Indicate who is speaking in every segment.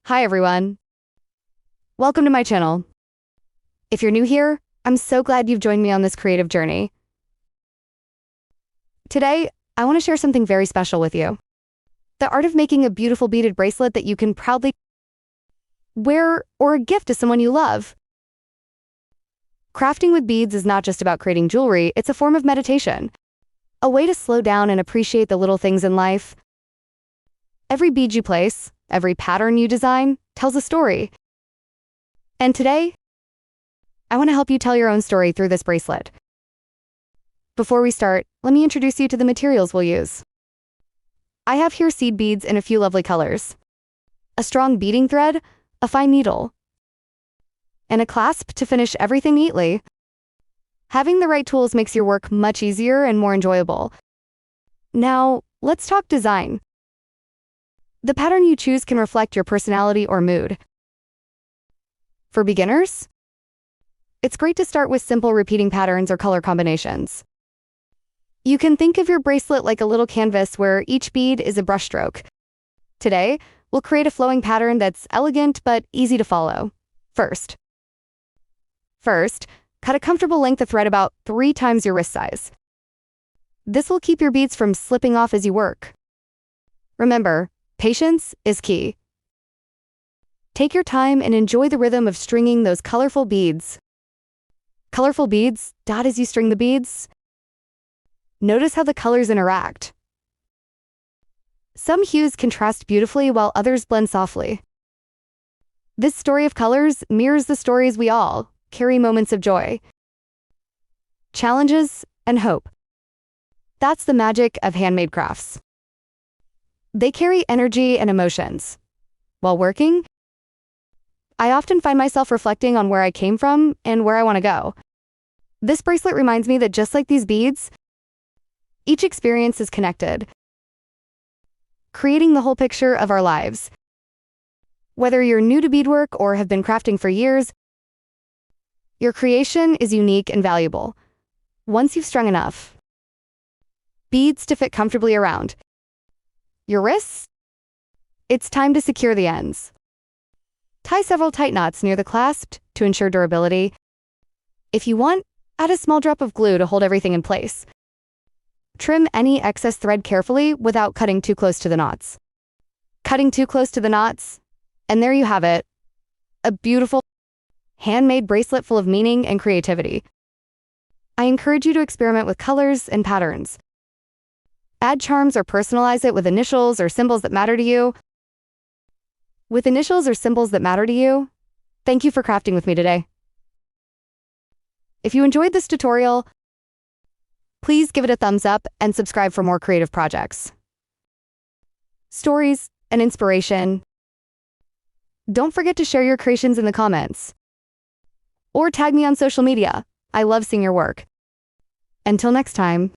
Speaker 1: Hi everyone. Welcome to my channel. If you're new here, I'm so glad you've joined me on this creative journey. Today, I want to share something very special with you. The art of making a beautiful beaded bracelet that you can proudly wear or gift to someone you love. Crafting with beads is not just about creating jewelry, it's a form of meditation. A way to slow down and appreciate the little things in life. Every bead you place, every pattern you design, tells a story. And today, I want to help you tell your own story through this bracelet. Before we start, let me introduce you to the materials we'll use. I have here seed beads in a few lovely colors, a strong beading thread, a fine needle, and a clasp to finish everything neatly. Having the right tools makes your work much easier and more enjoyable. Now, let's talk design. The pattern you choose can reflect your personality or mood. For beginners, it's great to start with simple repeating patterns or color combinations. You can think of your bracelet like a little canvas where each bead is a brushstroke. Today, we'll create a flowing pattern that's elegant but easy to follow. First, cut a comfortable length of thread about 3 times your wrist size. This will keep your beads from slipping off as you work. Remember, patience is key. Take your time and enjoy the rhythm of stringing those colorful beads. Colorful beads dot as you string the beads. Notice how the colors interact. Some hues contrast beautifully while others blend softly. This story of colors mirrors the stories we all carry, moments of joy, challenges, and hope. That's the magic of handmade crafts. They carry energy and emotions. While working, I often find myself reflecting on where I came from and where I want to go. This bracelet reminds me that just like these beads, each experience is connected, creating the whole picture of our lives. Whether you're new to beadwork or have been crafting for years, your creation is unique and valuable. Once you've strung enough beads to fit comfortably around your wrists, it's time to secure the ends. Tie several tight knots near the clasp to ensure durability. If you want, add a small drop of glue to hold everything in place. Trim any excess thread carefully without cutting too close to the knots. Cutting too close to the knots, and there you have it, a beautiful handmade bracelet full of meaning and creativity. I encourage you to experiment with colors and patterns. Add charms or personalize it with initials or symbols that matter to you. With initials or symbols that matter to you, thank you for crafting with me today. If you enjoyed this tutorial, please give it a thumbs up and subscribe for more creative projects, stories, and inspiration. Don't forget to share your creations in the comments or tag me on social media. I love seeing your work. Until next time,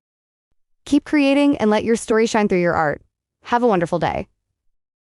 Speaker 1: keep creating and let your story shine through your art. Have a wonderful day.